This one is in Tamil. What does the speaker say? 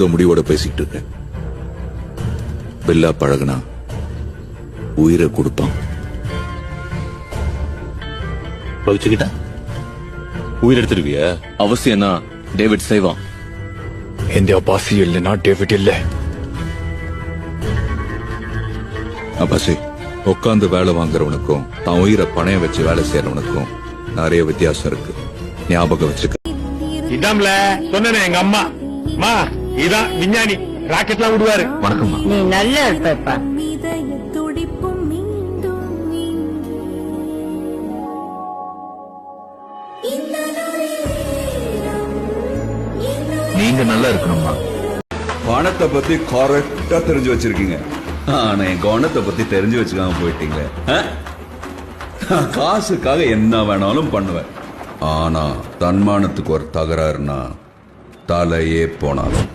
ஏதோ முடிவோட பேசிட்டு இருக்கேன். பில்லா பழகுனா உயிரை கொடுப்பான். பவிச்சுக்கிட்டா உயிர் எடுத்துருவியா? அவசியம் தான் டேவிட் செய்வான். இந்த அப்பாசி இல்லைன்னா டேவிட் இல்ல. அப்பாசி, உட்காந்து வேலை வாங்குறவனுக்கும் தான் உயிரை பணையம் வச்சு வேலை செய்யறவனுக்கும் நிறைய வித்தியாசம் இருக்கு. ஞாபகம் வச்சுக்க. இதாம்ல சொன்னேனே எங்க அம்மா. இதான் விஞ்ஞானி, ராக்கெட்லாம் விடுவாரு. வணக்கம்மா. நீ நல்லா இருப்பா. நீங்க நல்லா இருக்கணும்மா. பணத்தை பத்தி கரெக்டா தெரிஞ்சு வச்சிருக்கீங்க. ஆனா என் கவனத்தை பத்தி தெரிஞ்சு வச்சுக்காம போயிட்டீங்களே. காசுக்காக என்ன வேணாலும் பண்ணுவேன். ஆனா தன்மானத்துக்கு ஒரு தகராறுனா தலையே போனாலும்